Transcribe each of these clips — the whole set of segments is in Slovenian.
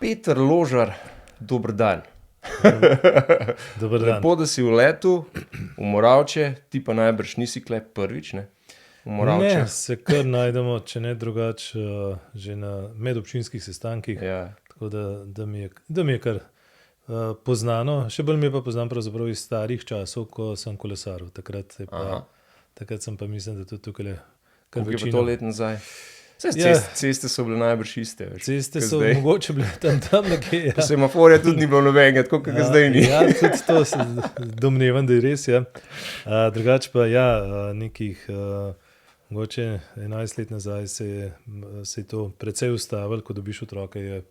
Peter Ložar, dober dan. Dober dan. Lepo, da si v letu, v Moravče, ti pa najbrž nisi klep prvič, ne? V Moravče. Ne, se kar najdemo, če ne drugače, že na medobčinskih sestankih. Ja. Tako da mi je kar poznano. Še bolj mi je pa poznan pravzaprav iz starih časov, ko sem kolesaril. Takrat sem pa mislim, da tudi tukaj kar Koliko je pa večino. to let nazaj? Ceste so bile najbrž iste. Ceste so mogoče bile tam nekje. Ja. Semaforja tudi ni bilo nobenega, tako kot ga zdaj ni. Ja, tudi to domnevam, da je res. Ja. Drugače pa nekih mogoče 11 let nazaj se je to precej ustavilo, ko dobiš otroke, je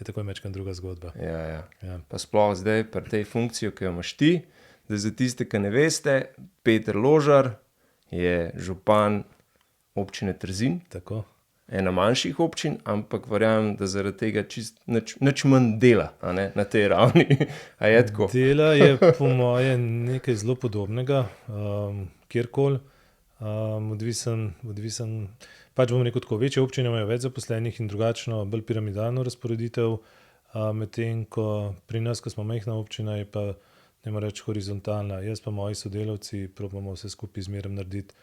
tako mečkan druga zgodba. Ja. Ja. Pa sploh zdaj pri tej funkciji, ki jo imaš ti, da za tiste, ki ne veste, Peter Ložar je župan občine Trzin. Tako. Ena manjših občin, ampak verjamem, da zaradi tega nič manj dela, a ne, na tej ravni. A je tako? Dela je po moje nekaj zelo podobnega, kjerkoli. Odvisen, pač bomo rekel tako, večje občine imajo več zaposlenih in drugačno, bolj piramidalno razporeditev, medtem ko pri nas, ko smo majhna občina, je pa, ne morem reči, horizontalna. Jaz pa moji sodelavci probamo vse skupaj zmeraj narediti.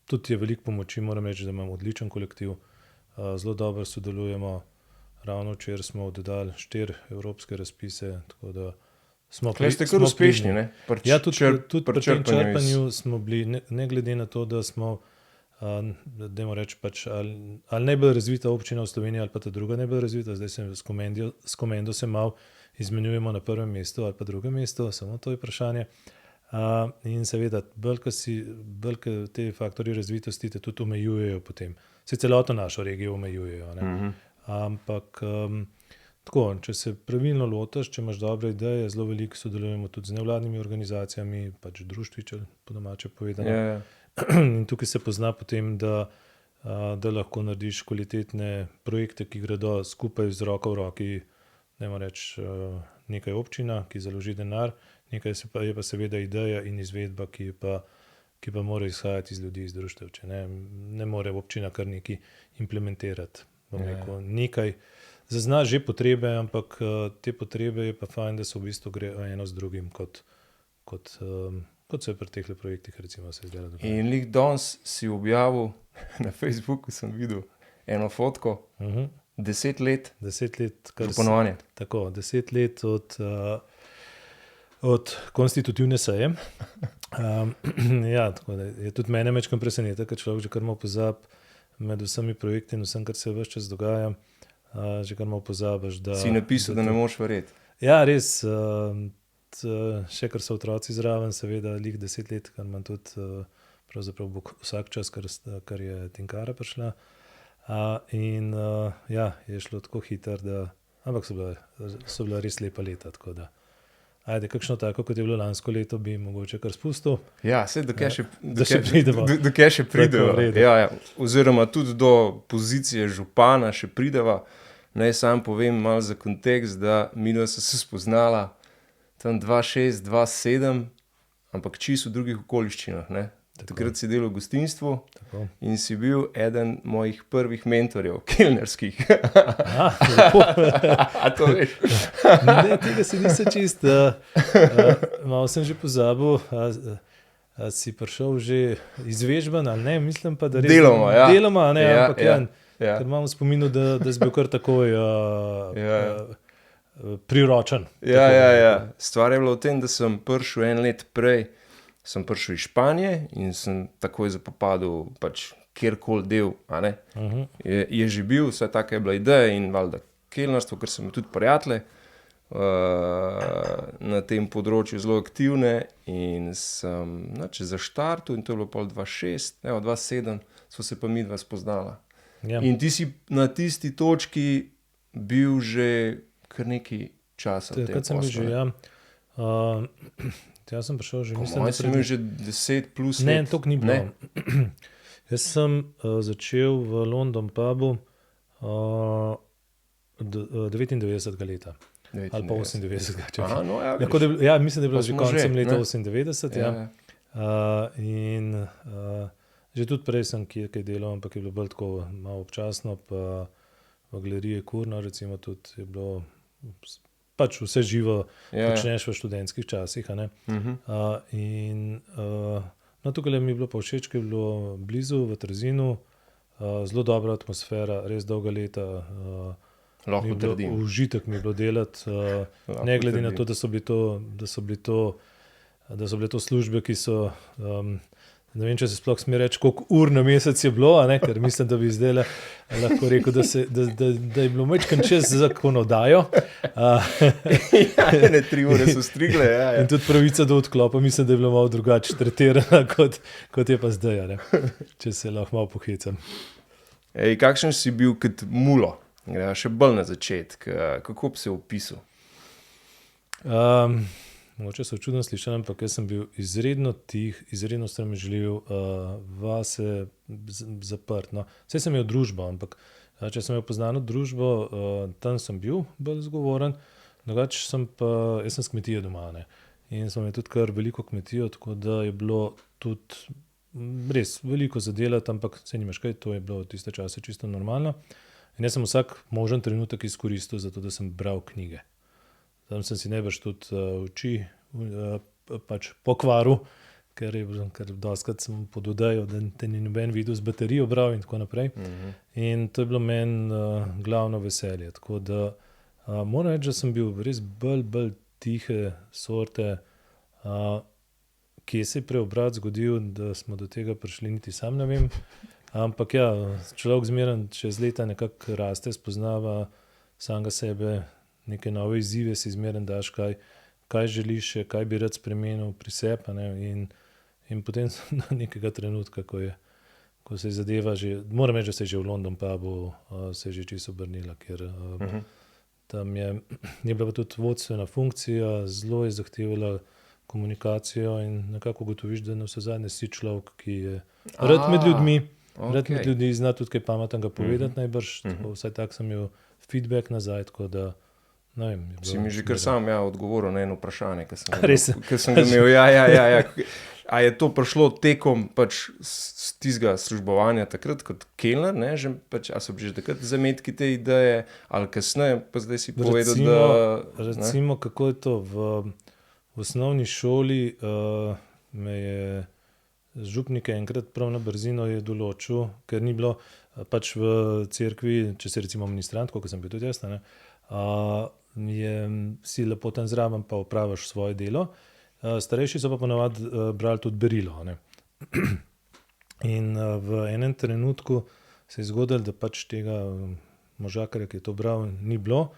Tudi je veliko pomoči, moram reči, da imamo odličen kolektiv, zelo dobro sodelujemo. Ravno včeraj smo oddali 4 evropske razpise, tako da smo ste kar uspešni, ne? Ja, tudi pri tem črpanju smo bili, ne glede na to, da smo, dajmo reči, pač ali najbolj razvita občina v Sloveniji ali pa ta druga najbolj razvita, zdaj se s Komendo se malo izmenjujemo na prvem mestu ali pa drugem mestu, samo to je vprašanje. In seveda, bolj ko te faktorji razvitosti te tudi omejujejo potem. Se celotno našo regijo omejujejo, ne? Ampak tako, če se pravilno lotiš, če imaš dobre ideje, zelo veliko sodelujemo tudi z nevladnimi organizacijami, pač društvi, če po domače povedano. Ja. In tukaj se pozna potem, da lahko narediš kvalitetne projekte, ki gredo skupaj z roko v roki, dajmo reči, nekaj občina, ki založi denar, nekaj je pa seveda ideja in izvedba, ki pa mora izhajati iz ljudi, iz društev. Če ne more občina kar nekaj implementirati. Nekaj zazna že potrebe, ampak te potrebe je pa fajn, da se v bistvu gre eno z drugim, kot se je pri teh projektih recimo se zdelo. In lik danes si objavil, na Facebooku sem videl eno fotko, 10 let. 10 let. Županovanja. Tako, 10 let od konstitutivne seje. Ja, tako da je tudi mene mečkam preseneta, ker človek že kar malo pozabi med vsemi projekti in vsem, kar se ves čas dogaja, že kar malo pozabiš, da... Si napisal, da ne moš verjeti. Ja, res. Še kar so otroci zraven, seveda, lih 10 let, kar imam tudi pravzaprav vsak čas, kar je Tinkara prišla. In je šlo tako hitro, ampak so bila res lepa leta, tako da. Ajde, kakšno tako, kot je bilo lansko leto, bi mogoče kar spustil. Ja, saj do kje še pridemo. Ja. Oziroma tudi do pozicije župana še prideva. Naj sam povem malo za kontekst, da midva so se spoznala tam 2006, 2007, ampak čisto v drugih okoliščinah, ne. Takrat si delal v gostinstvu. Tako. In si bil eden mojih prvih mentorjev, kelnerskih. Lepo. A to veš? Ne, tega se nisem čist. Malo sem že pozabil, a si prišel že izvežban, ali ne, mislim pa, da res... Deloma, ja. Deloma, ne, ampak ja. Ker imam v spominu, da si bil kar takoj priročen. Ja. Stvar je bila v tem, da sem prišel en let prej, sem prišel iz Španije in sem takoj zapopadel pač kjerkoli del, a ne. Je že bil, vsaj taka je bila ideja in valjda kelnarstvo, ker sem tudi prijatelje na tem področju zelo aktivne in sem zaštartil in to je bilo pol 2006, 2007 so se pa midva spoznala. Ja. In ti si na tisti točki bil že kar nekaj časa. Takrat sem bil že, ja. Jaz sem prišel že, mislim, da sem imel že 10 plus let. Ne, toliko ni bilo. Jaz sem začel v London pubu 99. leta. 99. Ali pa 98. Aha, no, ja, ja, mislim, da je bilo že koncem leta 98. Ja. In že tudi prej sem kaj delal, ampak je bilo bolj tako malo občasno, pa v galeriji Kurno, recimo tudi je bilo pač vse živo, počneš v študentskih časih. No, tukaj mi je bilo pa všeč, ker je bilo blizu v Trzinu, zelo dobra atmosfera, res dolga leta. Lahko trdim. Užitek mi je bilo delati, ne glede na to, da so bile to službe, ki so, ne vem, če se sploh sme reči, koliko ur na mesec je bilo, ker mislim, da bi zdaj lahko rekel, da je bilo majčkeno čez zakonodajo. Ne, 3 ure so strigle. Ja. In tudi pravica do odklopa, mislim, da je bilo malo drugače tretirana, kot je pa zdaj, če se lahko malo pohecam. Kakšen si bil kot mulo? Še bolj na začetek. Kako bi se opisal? Mogoče so čudno slišali, ampak jaz sem bil izredno tih, izredno sramežljiv, vase zaprt. No. Saj sem imel družbo, ampak če sem imel poznano družbo, tam sem bil bolj zgovoren, drugače jaz sem s kmetije doma. In smo imeli tudi kar veliko kmetijo, tako da je bilo tudi res veliko zadelati, ampak saj nimaš kaj, to je bilo v tiste čase čisto normalno. In jaz sem vsak možen trenutek izkoristil za to, da sem bral knjige. Tam sem si najbrž tudi oči pač pokvaril, ker dostikrat sem pododajal, da te ni noben videl z baterijo bral in tako naprej. In to je bilo meni glavno veselje. Tako da moram reči, da sem bil res bolj tihe sorte. Kje se je preobrat zgodil, da smo do tega prišli, niti sam ne vem. Ampak ja, človek zmeraj čez leta nekako raste, spoznava samega sebe, neke nove izzive si zmeraj daš, kaj želiš, kaj bi rad spremenil pri sebi. In potem do nekega trenutka, ko se je zadeva že, moram reči, da se je že v London pubu se je že čisto obrnila, ker tam je bila tudi vodstvena funkcija, zelo je zahtevala komunikacijo in nekako ugotoviš, da na vse zadnje si človek, ki je rad med ljudmi, rad med ljudmi, zna tudi kaj pametnega povedati najbrž, vsaj tak sem imel feedback nazaj, tako da ne vem. Si mi že kar sam odgovoril na eno vprašanje, ki sem ga imel. Ja. A je to prišlo tekom pač tistega službovanja takrat kot kelner, ne? A so bili že takrat zametki te ideje, ali kasneje, pa zdaj si povedal, Recimo, kako je to v osnovni šoli, me je župnik enkrat prav na brzino je določil, ker ni bilo pač v cerkvi, če si recimo ministrant, kot sem bil tudi jaz, si lepo tam zraven pa opraviš svoje delo. Starejši so pa ponavadi brali tudi berilo. In v enem trenutku se je zgodilo, da pač tega možakarja, ki je to bral, ni bilo.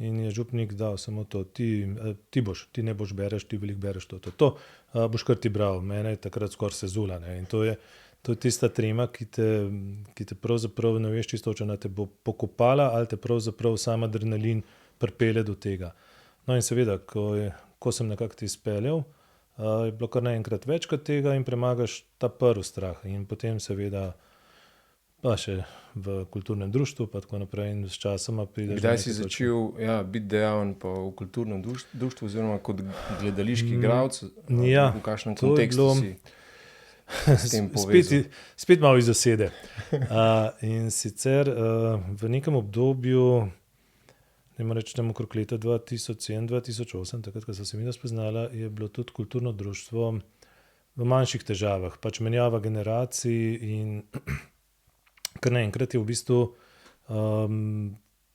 In je župnik dal samo to, ti ne boš bereš, ti veliko bereš to boš kar ti bral. Mene je takrat skoraj sezula. In to je tista trema, ki te pravzaprav ne veš čisto, če te bo pokopala ali te pravzaprav sam adrenalin pripelje do tega. No in seveda, ko sem nekako ti izpeljal, je bilo kar naenkrat več kot tega in premagaš ta prvi strah. In potem seveda pa še v kulturnem društvu, pa tako naprej in s časoma prideš. Kdaj si začel biti dejaven pa v kulturnem društvu oziroma kot gledališki igralec? V kakšnem kontekstu si s tem povezal? Spet malo iz zasede. In sicer v nekem obdobju, ne rečem okrog leta 2007-2008, takrat, ko so se mi spoznala, je bilo tudi kulturno društvo v manjših težavah. Pač menjava generacij in kar naenkrat je v bistvu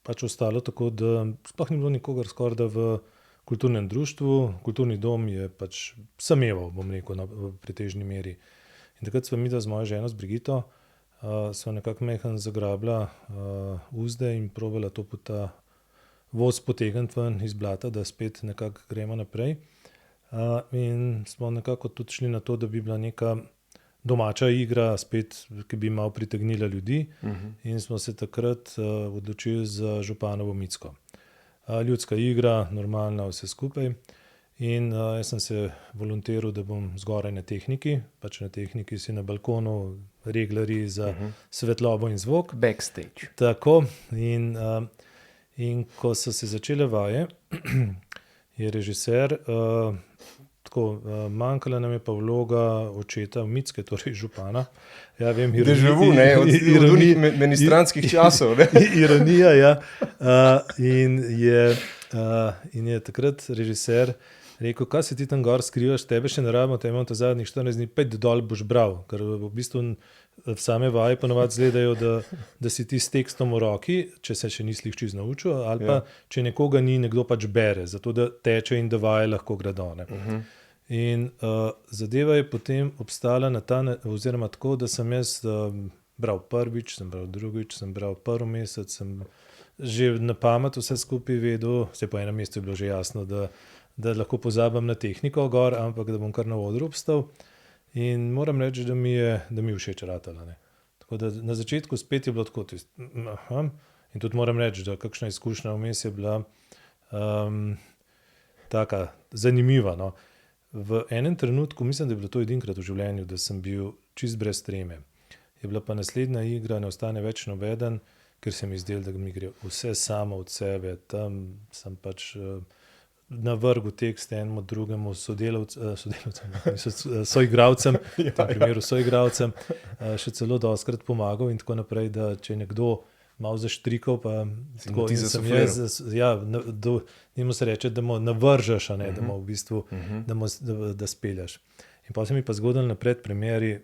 pač ostalo tako, da sploh ni bilo nikogar skoraj da v kulturnem društvu. Kulturni dom je pač sameval, bom rekel, v pretežni meri. In takrat sva midva z mojo ženo, z Brigito, sva nekako mehko zagrabila uzde in probala to ta voz potegniti ven iz blata, da spet nekako gremo naprej. In smo nekako tudi šli na to, da bi bila neka domača igra, spet, ki bi malo pritegnila ljudi. In smo se takrat odločili za Županovo Micko. Ljudska igra, normalna, vse skupaj. In jaz sem se volontiral, da bom zgoraj na tehniki. Pač na tehniki si na balkonu, reglerji za svetlobo in zvok. Backstage. Tako. In ko so se začele vaje, je režiser tako, manjkala nam je pa vloga očeta Micke, torej župana. Ja, vem, Deja vu, ne, od onih ministranskih časov, ne. Ironija, ja. In je takrat režiser rekel, kaj se ti tam gor skrivaš, tebe še ne rabimo, te imamo ta zadnjih 14 dni, 5 dol boš bral, ker v bistvu v same vaje ponovadi izgledajo, da si ti s tekstom v roki, če se še nisi čisto naučil, ali pa če nekoga ni, nekdo pač bere, zato da teče in da vaje lahko gredo. In zadeva je potem obstala oziroma tako, da sem jaz bral prvič, sem bral drugič, sem bral prvi mesec, sem že na pamet vse skupaj vedel, vse po enem mestu je bilo že jasno, da lahko pozabim na tehniko gor, ampak da bom kar na odru obstal. In moram reči, da mi je všeč ratala. Tako da na začetku spet je bilo tako, in tudi moram reči, da kakšna izkušnja vmes je bila taka zanimiva. No. V enem trenutku, mislim, da je bilo to edinkrat v življenju, da sem bil čist brez treme. Je bila pa naslednja igra, ne ostane več nobeden, ker se mi zdelo, da mi gre vse samo od sebe. Tam sem pač navrgel tekst enemu drugemu soigralcem, v tem primeru soigralcem, še celo dostikrat pomagal in tako naprej, da če nekdo malo zaštrikal, pa tako in sem jaz, njemu se reče, da mu navržeš, a ne, da mu v bistvu, da speljaš. In pa se mi pa zgodilo na predpremieri,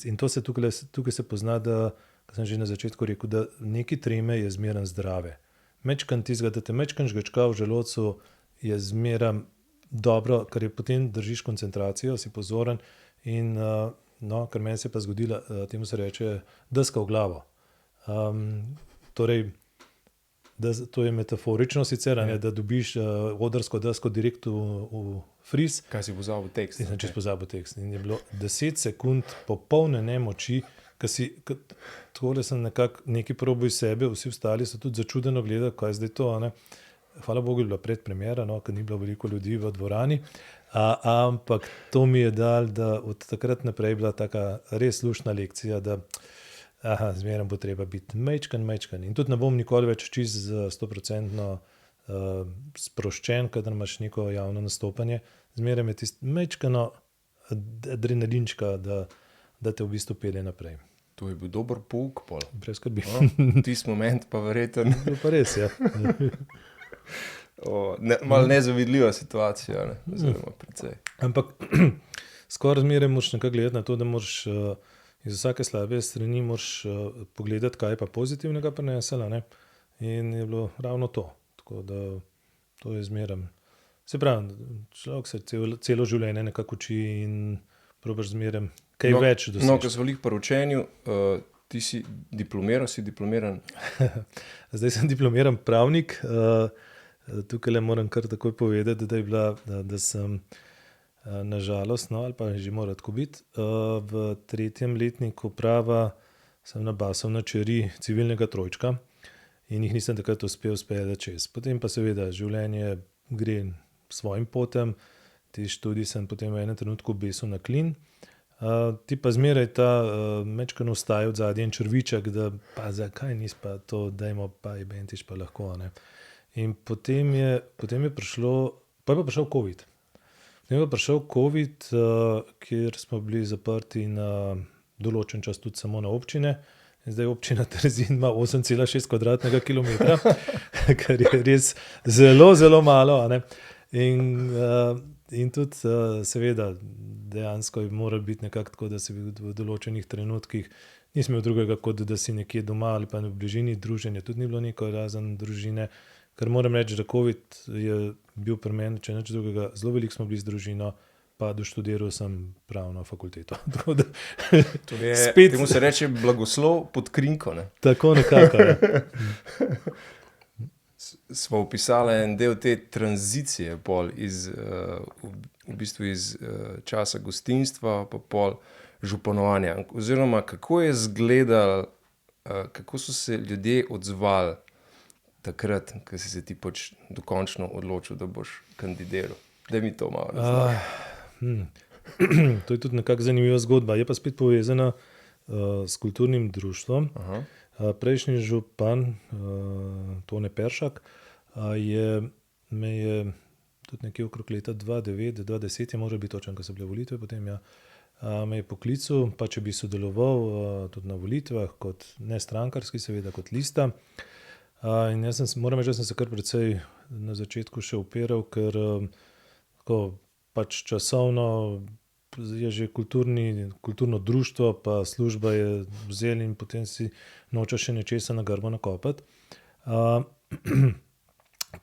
in to se tukaj se pozna, da, kot sem že na začetku rekel, da neki treme je zmeraj zdrave. Mečkan tistega, da te mečkan žgečka v želodcu, je zmeraj dobro, ker je potem držiš koncentracijo, si pozoren in ker meni se je pa zgodila, temu se reče deska v glavo. Torej, to je metaforično sicer, ne, da dobiš odrsko desko direkt v fris. Kaj si pozabil tekst? In sem čisto pozabil tekst. In je bilo 10 sekund popolne nemoči, takole sem nekaj probal iz sebe, vsi ostali so tudi začudeno gledali, kaj je zdaj to, ne. Hvala Bogu je bila predpremiera, ker ni bilo veliko ljudi v dvorani, ampak to mi je dal, da od takrat naprej je bila taka res luštna lekcija, da zmeraj bo treba biti majčkan. In tudi ne bom nikoli več čisto 100% sproščen, kadar imaš neko javno nastopanje. Zmeraj je tisto majčkano adrenalinčka, da te v bistvu pelje naprej. To je bil dober pouk, pol. Brez skrbi. Tisti moment pa verjeten. Pa res, ja. Malo nezavidljiva situacija, ne? Oziroma precej. Ampak skoraj zmeraj moraš nekako gledati na to, da moraš iz vsake slabe strani moraš pogledati, kaj je pa pozitivnega prinesla, ne? In je bilo ravno to. Tako da to je zmeraj. Se pravi, človek se celo življenje nekako uči in probaš zmeraj kaj več doseči. No, ko smo bili pri učenju, ti si diplomiran? Zdaj sem diplomiran pravnik. Tukaj moram kar takoj povedati, da sem nažalost, ali pa že mora tako biti, v 3. letniku prava sem nabasal na čeri civilnega trojčka in jih nisem takrat uspel speljati čez. Potem pa seveda življenje gre svojim potem, ti študij sem potem v enem trenutku obesil na klin. Ti pa zmeraj ta mečkan ostaje od zadnji črviček, da pa zakaj nisi pa to, dajmo pa ibentiš pa lahko, ne. In potem je prišel COVID. Potem je prišel COVID, kjer smo bili zaprti na določen čas tudi samo na občine. In zdaj občina Trzin ima 8,6 kvadratnega kilometra, kar je res zelo, zelo malo, a ne. In tudi seveda dejansko je moral biti nekako tako, da si v določenih trenutkih nisi imel drugega, kot da si nekje doma ali pa v bližini druženja. Tudi ni bilo neko razen družine, ker moram reči, da COVID je bil pri meni, če nič drugega, zelo veliko smo bili z družino, pa doštudiral sem pravno fakulteto. Temu se reče blagoslov pod krinko, ne? Tako nekako, ja. Smo opisali en del te tranzicije pol iz časa gostinstva pa pol županovanja. Oziroma, kako je izgledalo, kako so se ljudje odzvali takrat, ko si se ti pač dokončno odločil, da boš kandidiral. Daj mi to malo razlagati. To je tudi nekako zanimiva zgodba. Je pa spet povezana s kulturnim društvom. Prejšnji župan, Tone Peršak, me je tudi nekje okrog leta 2009-2010 je moral biti točen, ko so bile volitve, potem me je poklical, pa če bi sodeloval tudi na volitvah, kot ne strankarski, seveda kot lista. In moram reči, da sem se kar precej na začetku še upiral, ker pač časovno je že kulturno društvo, pa služba je vzel in potem si noče še nečesa na grbo nakopati.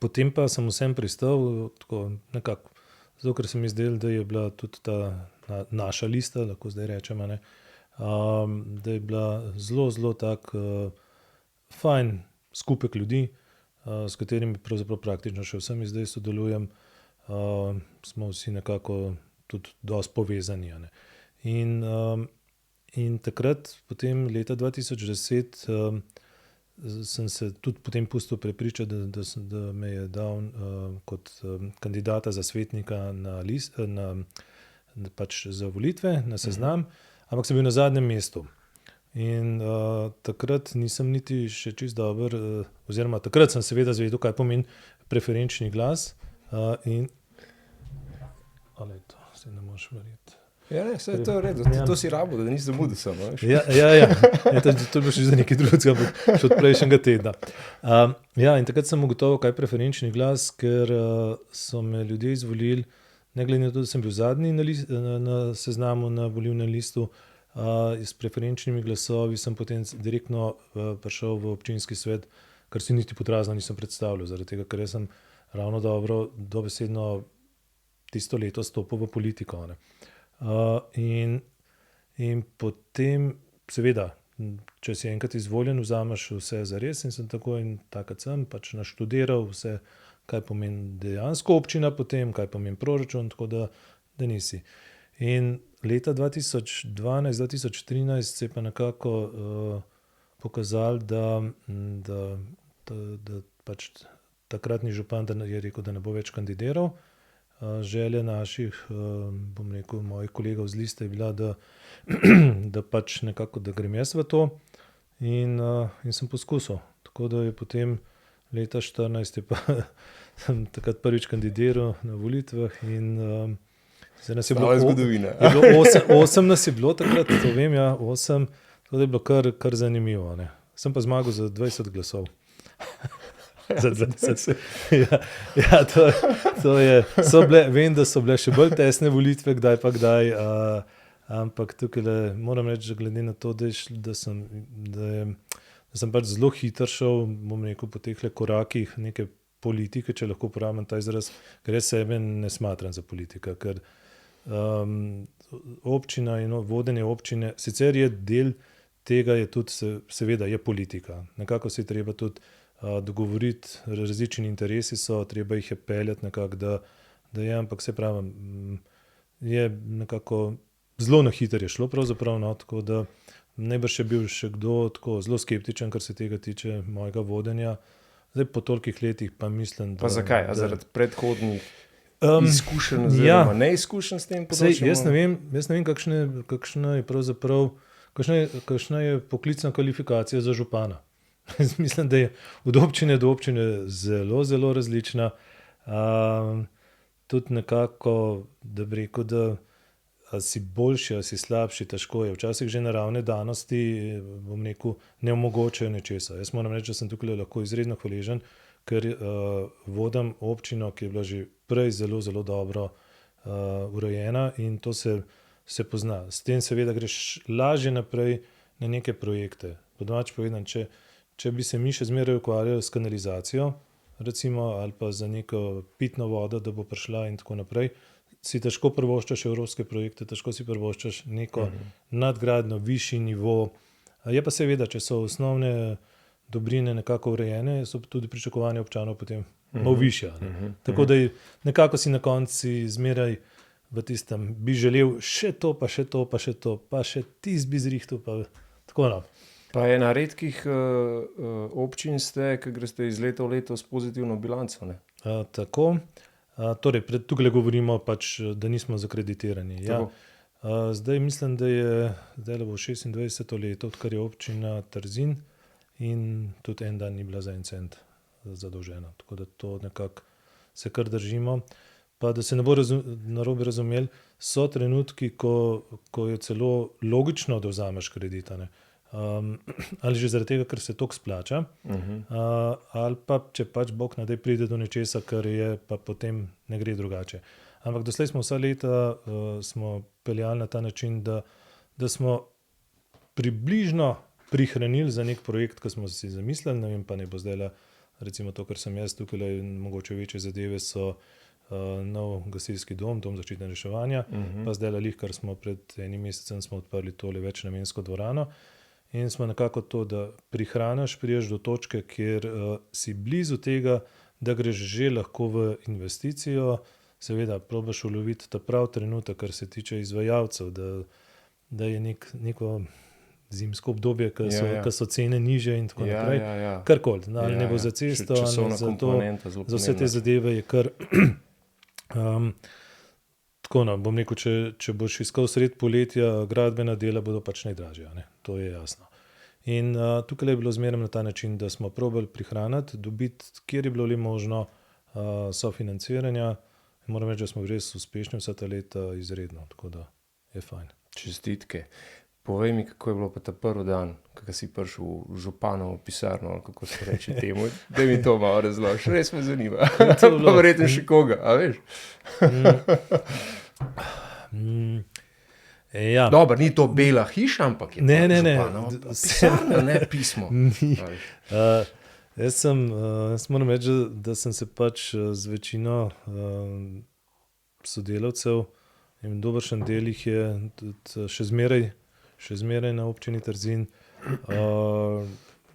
Potem pa sem vsem pristal, tako nekako, zato ker se mi zdelo, da je bila tudi ta naša lista, lahko zdaj rečemo, da je bila zelo, zelo tak fajn skupek ljudi, s katerimi pravzaprav praktično še vsemi zdaj sodelujem. Smo vsi nekako tudi dosti povezani. In takrat, potem leta 2010, sem se tudi potem pustil prepričati, da me je dal kot kandidata za svetnika pač za volitve, na seznam, ampak sem bil na zadnjem mestu. In takrat nisem niti še čisto dober, oziroma takrat sem seveda zvedel, kaj pomeni preferenčni glas. To se ne moreš verjeti. Ja, ne, vse je to v redu, to si rabo, da nisi zamudil samo. Ja. To je bilo še za nekaj drugega, še od prejšnjega tedna. In takrat sem ugotovil, kaj je preferenčni glas, ker so me ljudje izvolili, ne glede na to, da sem bil zadnji na seznamu na volilnem listu, s preferenčnimi glasovi sem potem direktno prišel v občinski svet, kar si niti podrazno nisem predstavljal, zaradi tega, ker jaz sem ravno dobesedno tisto leto stopil v politiko. In potem, seveda, če si enkrat izvoljen, vzameš vse zares in sem tako in takrat sem pač naštudiral vse, kaj pomeni dejansko občina potem, kaj pomeni proračun, tako da nisi. In leta 2012-2013 se je pa nekako pokazalo, da pač takratni župan je rekel, da ne bo več kandidiral. Želja naših, bom rekel, mojih kolegov z liste je bila, da pač nekako, da grem jaz v to in sem poskusil. Tako da je potem leta 2014 je pa sem takrat prvič kandidiral na volitvah in zdaj nas je bilo zgodovina. 8 nas je bilo takrat, to vem, 8, tako da je bilo kar zanimivo. Sem pa zmagal za 20 glasov. Vem, da so bile še bolj tesne volitve, kdaj pa kdaj, ampak tukaj moram reči, glede na to, da sem pač zelo hitro šel, bom rekel, po teh korakih neke politike, če lahko uporabim ta izraz, ker jaz sebe ne smatram za politika, ker občina in vodenje občine, sicer je del tega, je tudi seveda je politika. Nekako se je treba tudi dogovoriti, različni interesi so, treba jih je peljati nekako, da je, ampak se pravim, je nekako zelo na hitro je šlo pravzaprav, tako da najbrž je bil še kdo tako zelo skeptičen, kar se tega tiče mojega vodenja. Zdaj po tolikih letih pa mislim, da... Pa zakaj? Zaradi predhodnih izkušenj oziroma neizkušenj s tem področjem? Jaz ne vem, kakšna je pravzaprav, kakšna je poklicna kvalifikacija za župana. Mislim, da je od občine do občine zelo, zelo različna. Tudi nekako, da bi rekel, da si boljši, si slabši, težko je. Včasih že naravne danosti, bom rekel, ne omogočajo nečesa. Jaz moram reči, da sem tukaj lahko izredno hvaležen, ker vodim občino, ki je bila že prej zelo, zelo dobro urejena in to se pozna. S tem seveda greš lažje naprej na neke projekte. Po domače povedano, če bi se mi še zmeraj ukvarjali s kanalizacijo, recimo, ali pa za neko pitno vodo, da bo prišla in tako naprej, si težko privoščaš evropske projekte, težko si privoščaš neko nadgradnjo, višji nivo. Je pa seveda, če so osnovne dobrine nekako urejene, so tudi pričakovanja občanov potem malo višja. Tako da nekako si na konci zmeraj v tistem, bi želel še to, pa še to, pa še to, pa še tisti bi zrihtal, pa tako. Pa ena redkih občin ste, ki greste iz leta v leto s pozitivno bilanco, ne? Tako. Torej, tukaj govorimo pač, da nismo zakreditirani. Ja. Zdaj mislim, da je bo 26. leto, odkar je občina Trzin in tudi en dan ni bila za en cent zadolžena. Tako da to nekako se kar držimo. pa da se ne bo narobe razumeli, so trenutki, ko je celo logično, da vzameš kredit. Ali že zaradi tega, ker se toliko splača, ali pa če pač Bog ne da pride do nečesa, kar je, pa potem ne gre drugače. Ampak doslej smo vsa leta smo peljali na ta način, da smo približno prihranili za nek projekt, ki smo si zamislili, ne vem, pa ne bo zdaj recimo to, kar sem jaz tukaj, mogoče večje zadeve so nov gasilski dom zaščite in reševanja, pa zdaj lih, kar smo pred enim mesecem smo odprli tole večnamensko dvorano in smo nekako to, da prihraniš, priješ do točke, kjer si blizu tega, da greš že lahko v investicijo, seveda probaš uloviti ta prav trenutek, kar se tiče izvajalcev, da je neko zimsko obdobje, ko so cene niže in tako naprej. Karkoli, ali ne bo za cesto, ali za vse te zadeve je kar tako, bom rekel, če boš iskal sred poletja, gradbena dela bodo pač najdražja, to je jasno. In tukaj je bilo zmeraj na ta način, da smo probali prihraniti, dobiti, kjer je bilo le možno sofinanciranja. Moram reči, da smo res uspešni vsa ta leta izredno, tako da je fajn. Čestitke. Povej mi, kako je bilo pa ta prvi dan, kako si prišel v županovo pisarno, ali kako se reče temu, da mi to malo razložiš, res me zanima. Pa verjetno še koga, a veš? Ja. Dobro, ni to bela hiša, ampak je ne, županova pisarna, ne pismo. Jaz moram reči, da sem se pač z večino sodelavcev in dobršen del jih je tudi še zmeraj na občini Trzin.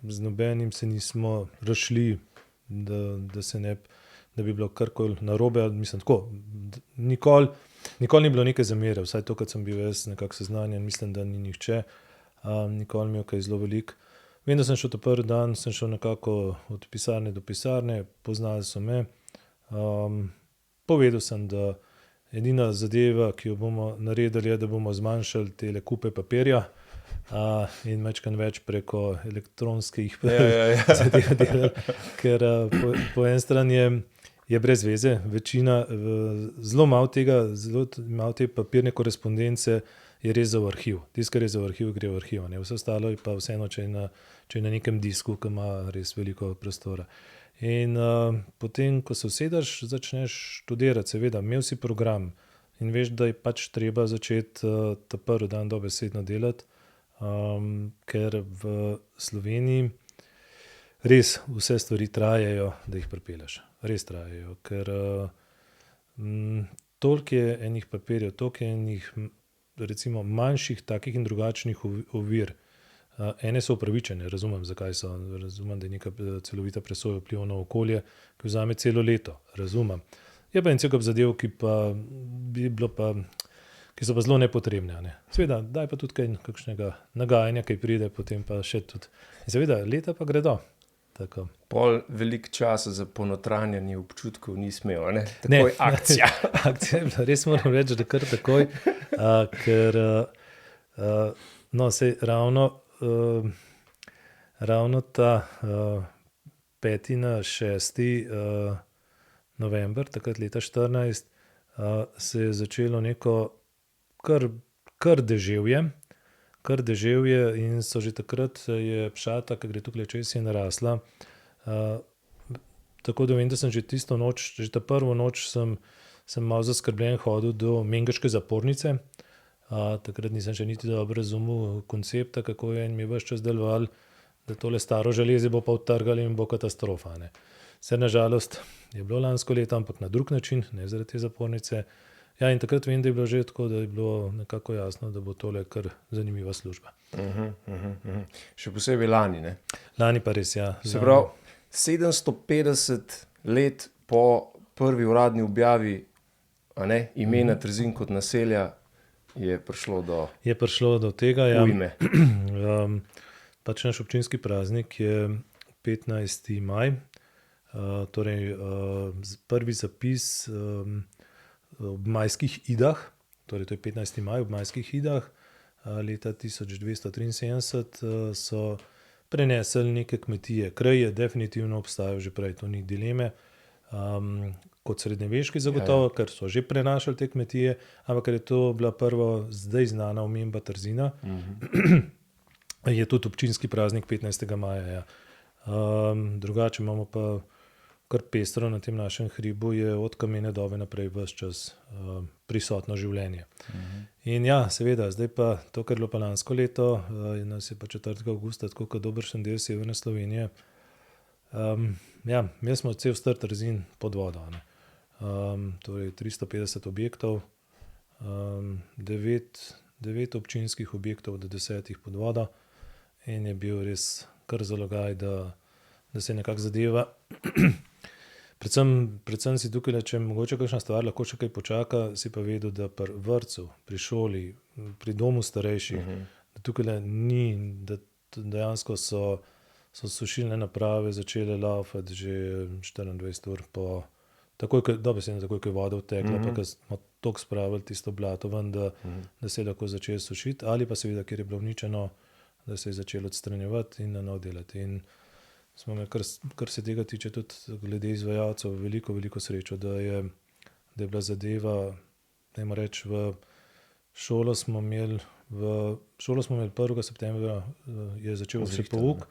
Z nobenim se nismo razšli, da bi bilo karkoli narobe. Mislim tako, nikoli ni bilo neke zamere, vsaj to, kad sem bil jaz nekako seznanjen, mislim, da ni nihče, nikoli imel kaj zelo veliko. Vem, da sem šel ta prvi dan, sem šel nekako od pisarne do pisarne, poznali so me. Povedal sem, da edina zadeva, ki jo bomo naredili, je, da bomo zmanjšali tele kupe papirja in majčkeno več preko elektronskih zadev delali, ker po eni strani je brez veze, večina, zelo malo te papirne korespondence je res za v arhiv. Tisto, kar je za v arhiv, gre v arhiv. Vse ostalo je pa vseeno, če je na nekem disku, ki ima res veliko prostora. In potem, ko se usedeš, začneš študirati, seveda, imel si program in veš, da je pač treba začeti ta prvi dan dobesedno delati, ker v Sloveniji res vse stvari trajajo, da jih pripelješ. Res trajajo, ker toliko je enih papirjev, toliko je enih recimo manjših takih in drugačnih ovir. Ene so upravičene, razumem, zakaj so. Razumem, da je neka celovita presoja vplivov na okolje, ki vzame celo leto. Razumem. Je pa en cel kup zadev, ki so pa zelo nepotrebne. Seveda, daj pa tudi kakšnega nagajanja, kaj pride, potem pa še tudi. In seveda, leta pa gredo. Tako. Pol veliko časa za ponotranjanje občutkov ni smel, ne? Takoj akcija. Akcija je bila, res moram reči, da kar takoj, ker sej ravno ta 5. na 6. november, takrat leta 14, se je začelo neko kar deževje in so že takrat je pšata, ki gre tukaj čez, je narasla. Tako da vem, da sem že tisto noč, že ta prvo noč sem malo zaskrbljen hodil do Mengeške zapornice. Takrat nisem še niti dobro razumel koncepta, kako je in mi je ves čas deloval, da tole staro železje bo pa odtrgali in bo katastrofa. Vse na žalost je bilo lansko leto, ampak na drug način, ne zaradi te zapornice. Ja, in takrat vem, da je bilo že tako, da je bilo nekako jasno, da bo tole kar zanimiva služba. Še posebej lani, ne? Lani pa res, ja. Se pravi, 750 let po prvi uradni objavi, imena Trzin kot naselja je prišlo do tega, ja. ujme. Pač naš občinski praznik je 15. maj, torej prvi zapis ob majskih idah, torej to je 15. maj ob majskih idah, leta 1273 so prenesli neke kmetije. Kraj je definitivno obstajal že prej, to ni dileme. kot srednjeveški zagotovo, ker so že prenašali te kmetije, ampak ker je to bila prva zdaj znana omemba Trzina, je tudi občinski praznik 15. maja. Ja. Drugače imamo pa kar pestro na tem našem hribu, je od kamene dobe naprej ves čas prisotno življenje. In ja, seveda, zdaj pa to, kar je bilo pa lansko leto, nas je pa 4. avgusta, tako kot dobršen del severne Slovenije. Ja, imeli smo cel star Trzin pod vodo. Torej 350 objektov, 9 občinskih objektov do 10 pod vodo in je bil res kar zalogaj, da se nekako zadeva. Predvsem si tukaj, če mogoče kakšna stvar lahko še kaj počaka, si pa vedel, da pri vrtcu, pri šoli, pri domu starejših, da tukaj ni, da dejansko so sušilne naprave začele laufati že 24 ur po, takoj, ko je voda vtekla, pa ko smo toliko spravili tisto blato ven, da se je lahko začelo sušiti, ali pa seveda, kjer je bilo uničeno, da se je začelo odstranjevati in na novo delati. In smo imeli, kar se tega tiče, tudi glede izvajalcev, veliko srečo, da je bila zadeva, dajmo reči, v šolo smo imeli 1. septembra, je začel se pouk,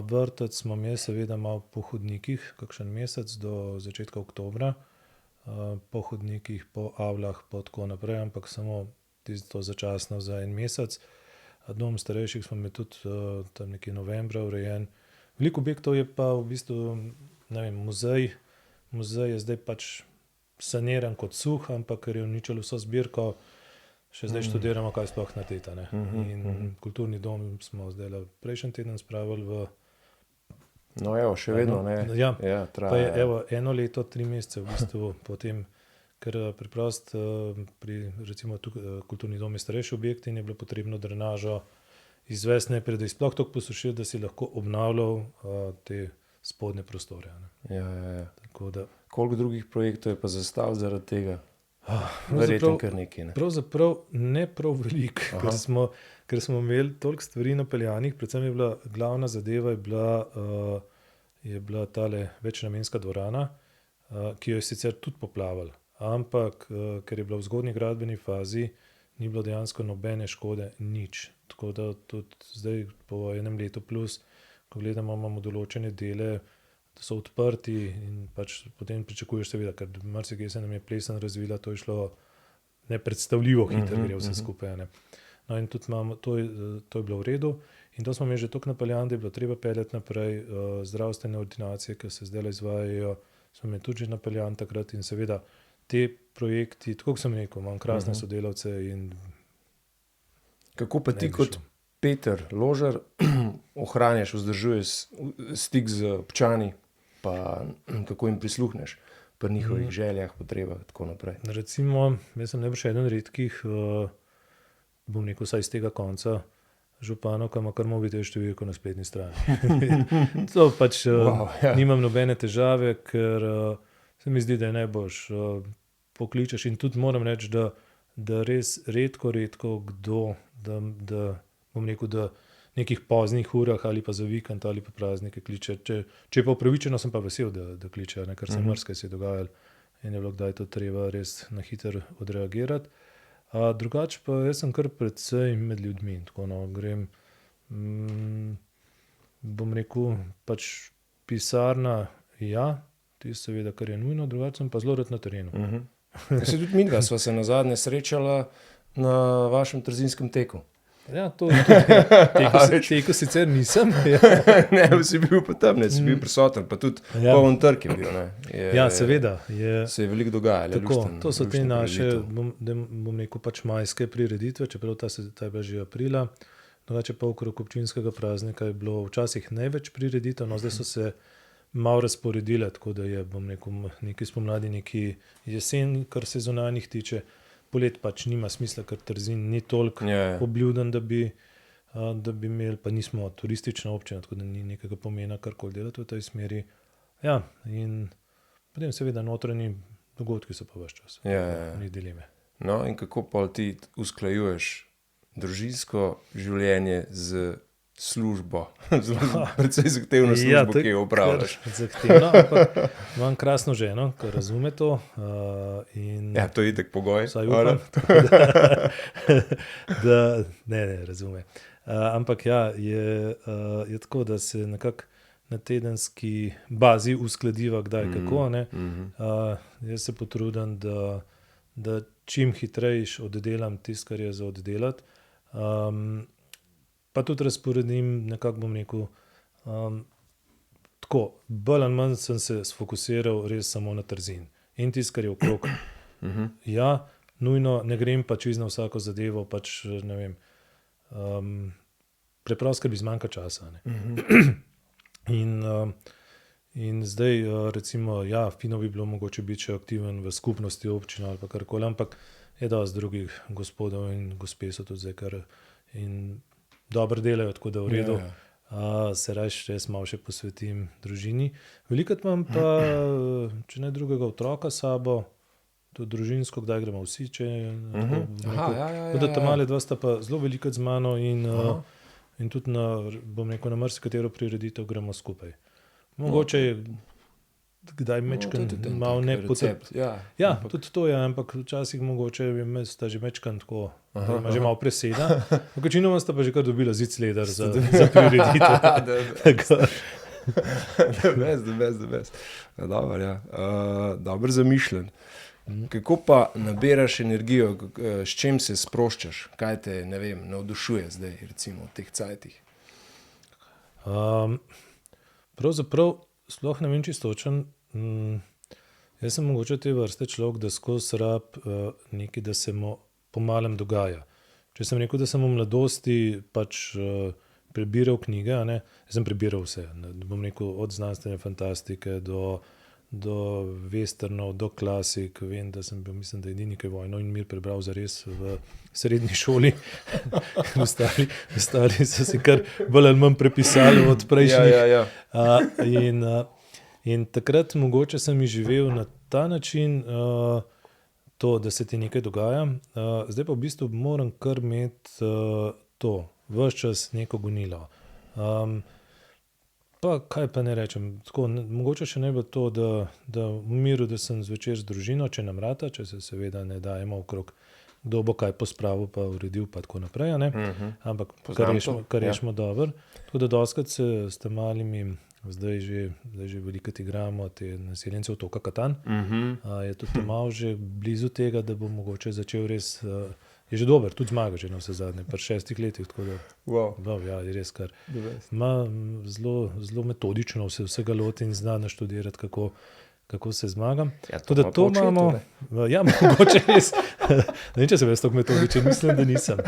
vrtec smo imeli seveda malo po hodnikih, kakšen mesec do začetka oktobra, po hodnikih, po avlah, po tako naprej, ampak samo tisto začasno za en mesec. Dom starejših smo imeli tudi tam nekje novembra urejen. Veliko objektov je pa v bistvu, ne vem, muzej je zdaj pač saniran kot suh, ampak ker je uničil vso zbirko, še zdaj študiramo, kaj sploh narediti. In kulturni dom smo zdaj prejšnji teden spravili v... No evo, še vedno, ne? Ja, pa je evo, 1 leto, 3 mesece v bistvu potem, ker preprost pri recimo kulturni dom je starejši objekt in je bilo potrebno drenažo izvesti najprej, da je sploh toliko posušil, da si lahko obnavljal te spodnje prostore. Ja. Tako da... Koliko drugih projektov je pa zastavil zaradi tega? Verjetno kar nekaj, ne? Pravzaprav ne prav veliko, ker smo imeli toliko stvari napeljanih, predvsem je bila glavna zadeva je bila tale večnamenska dvorana, ki jo je sicer tudi poplavila, ampak ker je bila v zgodnji gradbeni fazi, ni bilo dejansko nobene škode, nič. Tako da tudi zdaj po 1 letu plus, ko gledamo, imamo določene dele, da so odprti in pač potem pričakuješ seveda, ker marsikaj se nam je plesen razvila, to je šlo nepredstavljivo hitro, gre vse skupaj. Ne. No in tudi imamo, to je bilo v redu in to smo imeli že toliko napeljano, da je bilo treba peljati naprej zdravstvene ordinacije, ki se zdaj izvajajo, smo imeli tudi že napeljan takrat in seveda te projekti, tako kot sem rekel, imam krasne sodelavce in... Kako pa ti kot Peter Ložar ohranjaš, vzdržuješ stik z občani, pa kako jim prisluhneš pri njihovih željah, potrebah, tako naprej? Recimo, jaz sem najbrž eden redkih, bom rekel, vsaj iz tega konca županov, ki ima kar mobitel številko na spletni strani. To pač nimam nobene težave, ker se mi zdi, da je najboljš pokličeš in tudi moram reči, da res redko kdo, da bom rekel, da nekih poznih urah ali pa za vikend ali pa praznike kliče. Če pa upravičeno, sem pa vesel, da kliče, ker se marsikaj se je dogajalo in je bilo kdaj to treba res na hitro odreagirati. Drugače pa jaz sem kar precej med ljudmi, tako grem, bom rekel, pač pisarna, tisto seveda, kar je nujno, drugače sem pa zelo rad na terenu. Se tudi midva sva se nazadnje srečala na vašem trzinskem teku. Ja, teku sicer nisem. Ne, si bil pa tam, si bil prisoten, pa tudi poln trg je bil. Ja, seveda. Se je veliko dogajalo. Tako, to so te naše, bom rekel, pač majske prireditve, čeprav ta je bila že aprila. Drugače pa okrog občinskega praznika je bilo včasih največ prireditev, no zdaj so se malo razporedile, tako da je, bom rekel, neki spomladi, neki jesen, kar se zunanjih tiče. Polet pač nima smisla, ker Trzin ni toliko obljuden, da bi imeli, pa nismo turistična občina, tako da ni nekega pomena karkoli delati v tej smeri. Ja, in potem seveda notranji dogodki so pa ves čas. Ni dileme. No, in kako pa ti usklajuješ družinsko življenje z službo, predvsej zahtevno službo, ki jo upravljaš. Zahtevno, ampak imam krasno ženo, ki razume to. Ja, to je itak pogoj. Vsaj upam, ne razume. Ampak ja, je tako, da se nekako na tedenski bazi uskladiva, kdaj kako. Jaz se potrudim, da čim hitrejš oddelam tisto, kar je za oddelati. Pa tudi razporedim, nekako bom rekel, tako, bolj ali manj sem se sfokusiral res samo na trzin. In tisto, kar je okrog. Ja, nujno ne grem pa čisto na vsako zadevo, pač ne vem, preprosto, ker bi zmanjka časa. In zdaj, recimo, ja, fino bi bilo mogoče biti še aktiven v skupnosti občine ali pa karkoli, ampak je dosti drugih gospodov in gospe so tudi zdaj kar in dobro delajo, tako da v redu. Se res malo še posvetim družini. Velikokrat imam pa, če ne drugega otroka s sabo, tudi družinsko, kdaj gremo vsi, če da ta male dva sta pa zelo velikokrat z mano in tudi bom rekel, na marsikatero prireditev gremo skupaj. Mogoče kdaj mečkan malo ne potrebt. Ja, tudi to je, ampak včasih mogoče sta že mečkan tako, že malo preseda. Večinoma sta pa že kar dobila zic leder za prireditev. The best. Dobro, ja. Dobro zamišljen. Kako pa nabiraš energijo, s čim se sproščaš? Kaj te, ne vem, navdušuje zdaj, recimo, v teh cajtih? Pravzaprav, sploh ne vem čisto točno. Jaz sem mogoče te vrste človek, da skozi rab nekaj, da se mu po malem dogaja. Če sem rekel, da sem v mladosti pač prebiral knjige, jaz sem prebiral vse. Bom rekel, od znanstvene fantastike do westernov, do klasik. Vem, da sem bil, mislim, da edini, ki je Vojno in mir prebral zares v srednji šoli. Ostali so se kar bolj ali manj prepisali od prejšnjih. In takrat mogoče sem izživel na ta način to, da se ti nekaj dogaja. Zdaj pa v bistvu moram kar imeti to, ves čas neko gonilo. Pa kaj pa ne rečem, tako, mogoče še ne bo to, da v miru, da sem zvečer z družino, če nam rata, če se seveda ne dajemo okrog, kdo bo kaj pospravil pa uredil pa tako naprej, ampak kar rešimo dobro. Tako da dostikrat se s tem malimi, zdaj že velikokrat igramo te naseljence otoka Katan, je tudi malo že blizu tega, da bo mogoče začel res, je že dober, tudi zmaga že na vse zadnje, pri 6 letih, tako da ja, je res kar. Ima zelo metodično vsega loti in zna naštudirati, kako se zmaga. Ja, to imamo. Ja, mogoče res. Ne vem, če sem jaz tako metodičen, mislim, da nisem.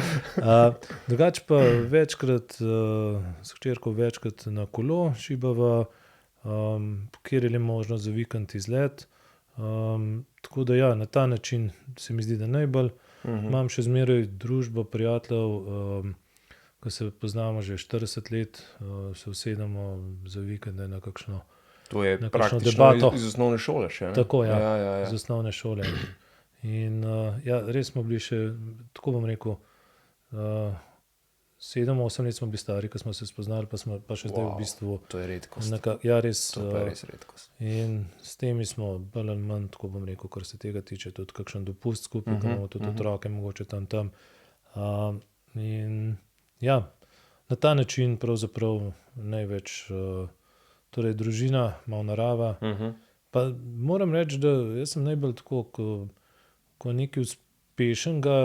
Drugače pa večkrat, s hčerko večkrat na kolo šibava, kjer je le možno za vikend izlet. Tako da ja, na ta način se mi zdi, da najbolj. Imam še zmeraj družbo prijateljev, ko se poznamo že 40 let, se usedemo za vikende na kakšno To je praktično debato. Iz osnovne šole še, ne? Tako, ja. Iz osnovne šole. In ja, res smo bili še, tako bom rekel, 7-8 let smo bili stari, ko smo se spoznali, pa smo pa še zdaj v bistvu. To je redkost. Ja, res. To pa je res redkost. In s temi smo bolj ali manj, tako bom rekel, kar se tega tiče, tudi kakšen dopust skupaj, ko imamo tudi otroke, mogoče tam. In ja, na ta način pravzaprav največ, torej družina, malo narava. Pa moram reči, da jaz sem najbolj tako, ko nekaj uspešnega,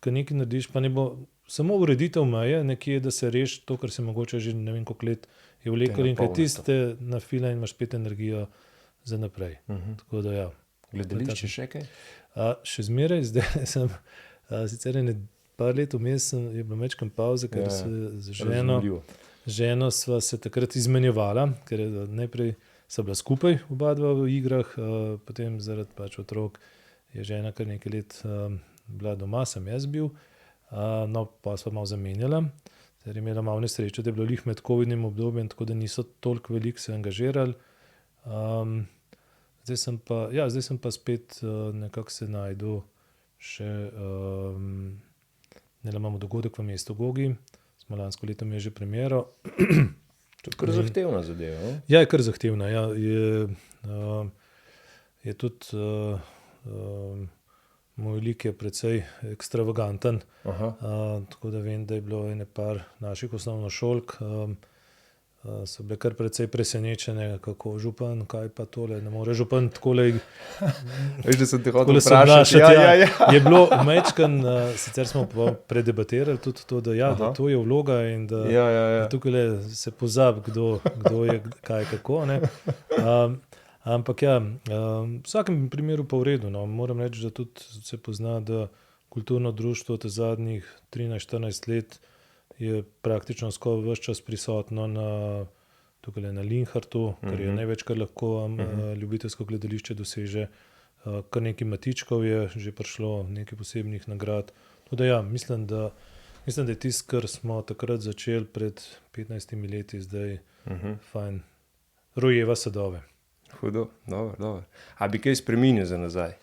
ko nekaj narediš, pa ne bo samo ureditev meje, nekje, da se reši to, kar se mogoče že ne vem koliko let je vlekel in kaj tiste na fila in imaš spet energijo za naprej. Tako da ja. Gledališče še kaj? Še zmeraj, zdaj sem, sicer par let vmes je bilo mečkam pavze, ker se z ženo sva se takrat izmenjevala, ker najprej sva bila skupaj oba dva v igrah, potem zaradi pač otrok je žena kar nekaj let bila doma, sem jaz bil. No, pa sva malo zamenjala, ter je imela malo nesrečo, da je bilo glih med covidnim obdobjem, tako da niso toliko veliko se angažirali. Zdaj sem pa spet nekako se najdu še, imamo dogodek v mestu Gogi, smo lansko leto imeli že premiero. To je kar zahtevna zadeva, ne? Ja, je kar zahtevna, ja. Je tudi moj lik je precej ekstravaganten, tako da vem, da je bilo ene par naših osnovnošolk, so bile kar precej presenečene, kako župan, kaj pa tole, ne more župan takole. Veš, da sem te hotel vprašati. Je bilo mečkan, sicer smo predebatirali tudi to, da to je vloga in da tukaj se pozabi, kdo je kaj kako, ne. Ampak ja, v vsakem primeru pa v redu, no. Moram reči, da tudi se pozna, da kulturno društvo te zadnjih 13-14 let je praktično skoraj ves čas prisotno tukaj na Linhartu, kar je največ, kar lahko ljubiteljsko gledališče doseže. Kar nekaj matičkov je že prišlo, nekaj posebnih nagrad. Tako da ja, mislim, da je tisto, kar smo takrat začeli pred 15 leti, zdaj fajn rojeva sadove. Hudo, dobro. A bi kaj spremenil za nazaj?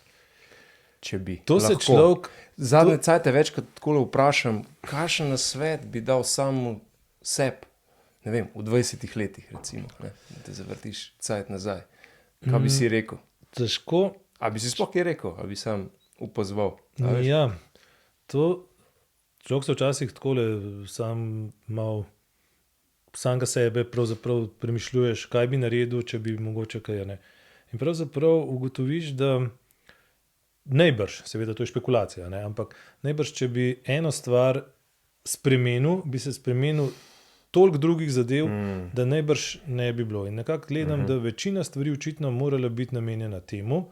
Če bi to lahko. Se človek... Zadnje cajte večkrat takole vprašam, kakšen nasvet bi dal samo sebi, ne vem, v 20 letih recimo, ne, da te zavrtiš cajt nazaj. Kaj bi si rekel? Težko. A bi si sploh kaj rekel? A bi sam upozval? Ja, to človek se včasih takole samega sebe pravzaprav premišljuješ, kaj bi naredil, če bi mogoče kaj, ne. In pravzaprav ugotoviš, da najbrž, seveda to je špekulacija, ne, ampak najbrž, če bi eno stvar spremenil, bi se spremenil toliko drugih zadev, da najbrž ne bi bilo. In nekako gledam, da večina stvari očitno morala biti namenjena temu,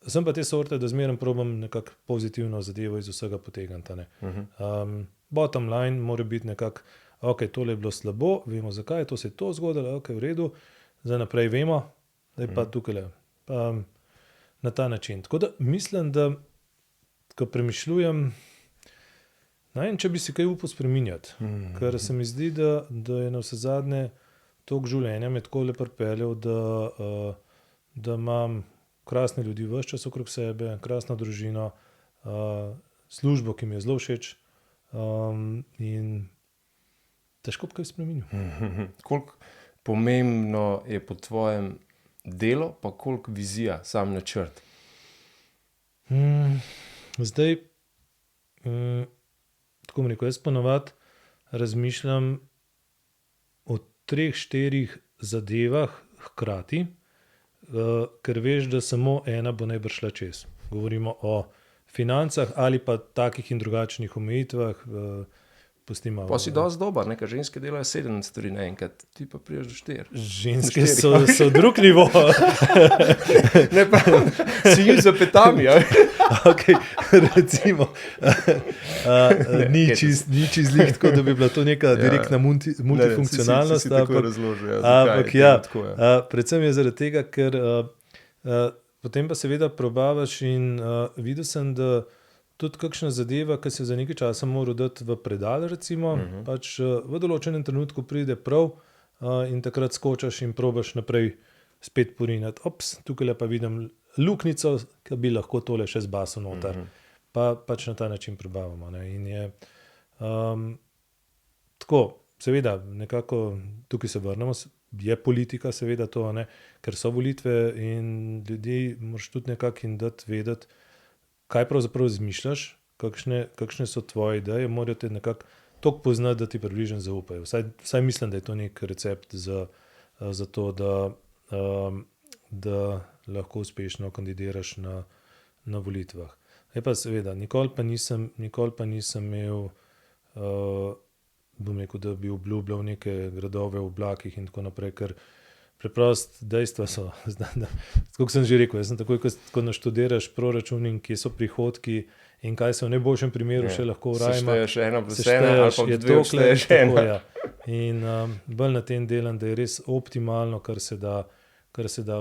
sem pa te sorte, da zmeraj probam nekako pozitivno zadevo iz vsega potegniti, ne. Bottom line mora biti nekako, ok, tole je bilo slabo, vemo zakaj, to se je to zgodilo, ok, v redu, zdaj naprej vemo, da je pa tukaj na ta način. Tako da mislim, da ko premišljujem, ne vem, če bi si kaj upal spreminjati, ker se mi zdi, da je na vse zadnje toliko življenja me tako le pripeljal, da imam krasne ljudi ves čas okrog sebe, krasno družino, službo, ki mi je zelo všeč, in težko bi kaj spremenil. Koliko pomembno je po tvojem delo, pa koliko vizija, sam načrt? Zdaj, tako bom rekel, jaz ponavadi razmišljam o 3-4 zadevah hkrati, ker veš, da samo ena bo najbrž šla čez. Govorimo o financah ali pa takih in drugačnih omejitvah, Pa si dosti dober, nekaj ženske delajo 7 stvari naenkrat, ti pa priješ do 4. Ženske so drug nivo. Ne pa, si jih za petami, ja. Ok, recimo, ni čist zlih tako, da bi bila to neka direktna multifunkcionalnost. Si tako razložil, ampak ja, predvsem je zaradi tega, ker potem pa seveda probavaš in videl sem, da tudi kakšna zadeva, ki se za nekaj časa mora dati v predal, recimo, pač v določenem trenutku pride prav in takrat skočaš in probaš naprej spet porinati. Ops, tukaj pa vidim luknjico, ki bi lahko tole še zbasil noter. Pa pač na ta način probavamo, ne. In je tako, seveda, nekako tukaj se vrnemo, je politika seveda to, ne, ker so volitve in ljudi moraš tudi nekako jim dati vedeti, kaj pravzaprav izmišljaš, kakšne so tvoje ideje, morajo te nekako toliko poznati, da ti približno zaupajo. Vsaj mislim, da je to nek recept za to, da lahko uspešno kandidiraš na volitvah. Pa seveda, nikoli pa nisem imel, bom rekel, da bi obljubljal neke gradove v oblakih in tako naprej, ker preprost dejstva so, tako sem že rekel, jaz sem takoj, ko naštudiraš proračun in kje so prihodki in kaj se v najboljšem primeru še lahko urajma. Sešteješ eno plus eno, ali pa dve odšteješ eno. Ja. In bolj na tem delam, da je res optimalno, kar se da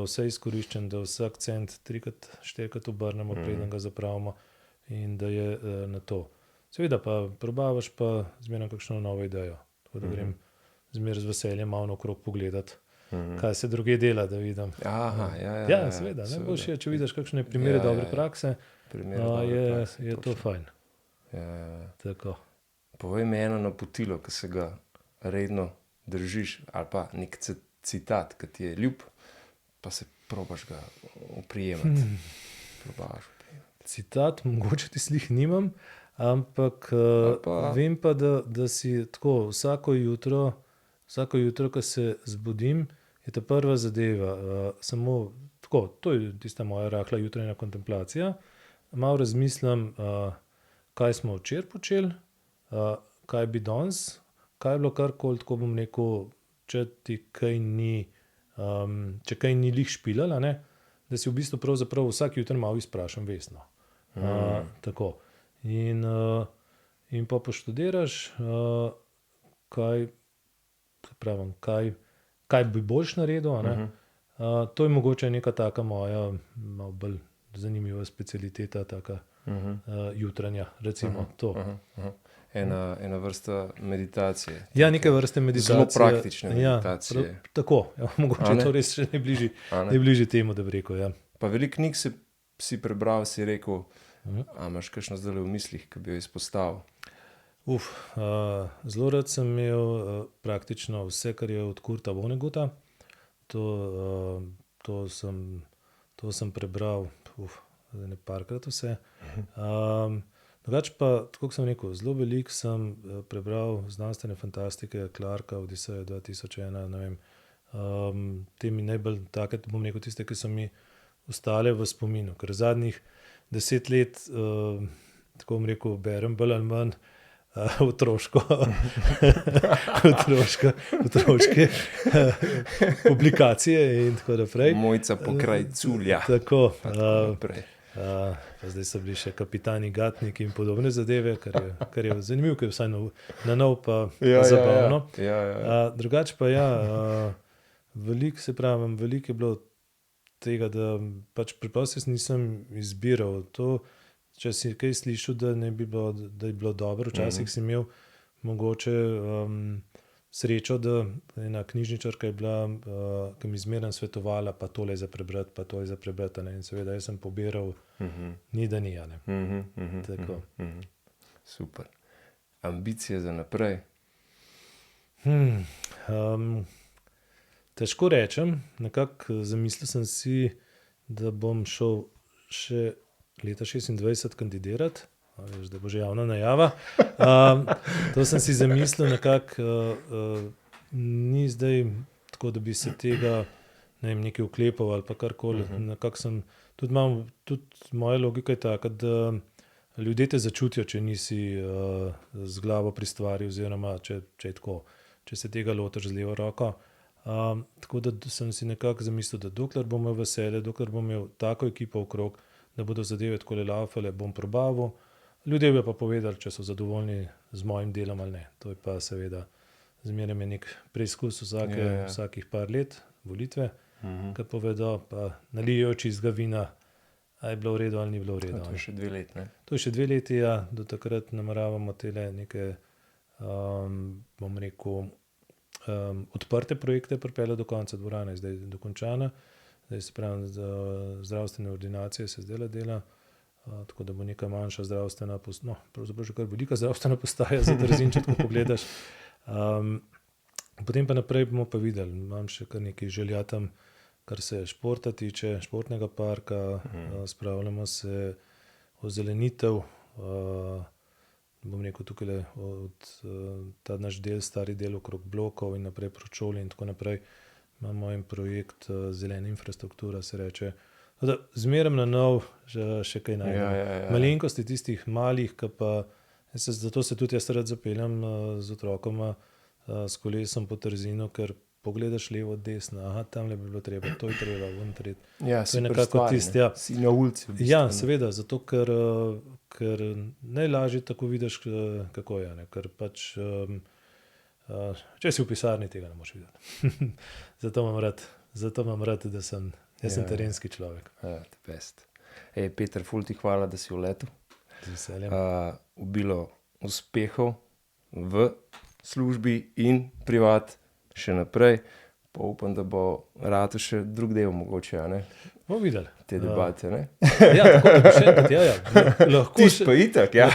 vse izkoriščen, da vsak cent 3-4 obrnemo, preden ga zapravimo in da je na to. Seveda pa probavaš pa zmeraj kakšno novo idejo. Tako da grem zmeraj z veseljem malo naokrog pogledati. Kaj se druge dela, da vidim. Ja, seveda. Najboljše je, če vidiš kakšne primere dobre prakse, je to fajn. Ja. Tako. povej mi eno napotilo, ki se ga redno držiš, ali pa nek citat, ki ti je ljub, pa se probaš ga oprijemati. Citat, mogoče ti slih nimam, ampak vem pa, da si tako vsako jutro, ko se zbudim, je ta prva zadeva, samo tako, to je tista moja rahla jutranja kontemplacija, malo razmislim, kaj smo včeraj počeli, kaj bi danes, kaj je bilo karkoli, tako bom rekel, če kaj ni lih špilala, ne, da si v bistvu pravzaprav vsak jutr malo izprašam vestno. Tako. In pa poštudiraš, kaj bi boljš naredil, a ne. To je mogoče neka taka moja malo bolj zanimiva specialiteta, taka jutranja, recimo to. Ena vrsta meditacije. Ja, neke vrste meditacije. Zelo praktične meditacije. Ja, tako, mogoče to res še najbližje temu, da bi rekel, ja. Pa veliko knjig si prebral, si rekel, a imaš kakšno zdajle v mislih, ki bi jo izpostavil? Zelo rad sem imel praktično vse, kar je od Kurta Vonnegutta. To sem prebral parkrat vse. Drugače pa, tako kot sem rekel, zelo veliko sem prebral znanstvene fantastike, Clarka, Odiseja 2001, ne vem. Te mi najbolj take, bom rekel, tiste, ki so mi ostale v spominu, ker zadnjih 10 let, tako bom rekel, berem bolj ali manj otroške publikacije in tako naprej. Mojca pokraj culja. Tako. Zdaj so bili še Kapitani Gatnik in podobne zadeve, kar je zanimivo, ker je vsaj na nov pa zabavno. Drugače pa veliko je bilo tega, da pač preprosto nisem izbiral. To, če si kaj slišal, da je bilo dobro, včasih si imel mogoče srečo, da ena knjižničarka je bila, ki mi zmeraj svetovala, pa tole za prebrati, ne? In seveda jaz sem pobiral, ni da ni, ne. Tako. Super. Ambicije za naprej? Težko rečem, nekako zamislil sem si, da bom šel še leta 26 kandidirati, da bo že javna najava. To sem si zamislil nekako, ni zdaj tako, da bi se tega, ne vem, nekaj uklepal ali pa karkoli. Nekako sem, tudi moja logika je taka, da ljudje te začutijo, če nisi z glavo pri stvari oziroma če je tako, če se tega lotiš z levo roko. Tako da sem si nekako zamislil, da dokler bom imel veselje, dokler bom imel tako ekipo okrog, da bodo zadeve takole laufale, bom probavil. Ljudje bi pa povedali, če so zadovoljni z mojim delom ali ne. To je pa seveda zmeraj nek preizkus vsakih par let, volitve, ki povedo, pa nalijejo čistega vina, a je bilo v redu ali ni bilo v redu. To je še 2 leti, ne? To je še 2 leti, ja. Do takrat nameravamo tele neke, bom rekel, odprte projekte pripeljati do konca. Dvorana je zdaj dokončana, zdaj se pravi, zdravstvene ordinacije se zdaj dela, tako da bo neka manjša zdravstvena pravzaprav že kar velika zdravstvena postaja za Trzin, če tako pogledaš. Potem pa naprej bomo pa videli, imam še kar nekaj želja tam, kar se športa tiče, športnega parka, spravljamo se ozelenitev, bom rekel tukaj od ta naš del, stari del okrog blokov in naprej proti šoli in tako naprej. Imamo en projekt zelena infrastruktura, se reče. Zmeraj na nov še kaj najdem. Malenkosti tistih malih, ki pa, zato se tudi jaz rad zapeljem z otrokoma, s kolesom po Trzinu, ker pogledaš levo, desno, tamle bi bilo treba, to je treba, ven tret. Ja, super stvar, ne? Si na ulici v bistvu. Ja, seveda, zato ker najlažje tako vidiš, kako je, ne, ker pač, če si v pisarni, tega ne moš videti. Zato imam rad, da sem terenski človek. The best. Peter, ful ti hvala, da si v letu. Z veseljem. Obilo uspehov v službi in privat še naprej. Pa upam, da bo ratal še drug del mogoče, a ne? Bomo videli. Te debate, ne? Ja, tako da bi še enkrat, lahko. Tiš pa itak, ja.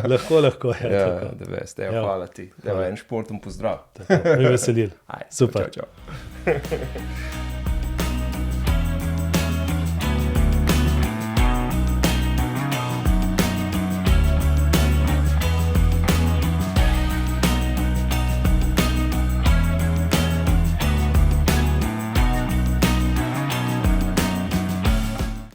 Lahko, ja. Ja, Tako. da veste, hvala ti. Evo, en športni pozdrav. Tako, me veselil. Aj, Super. Čau, čau.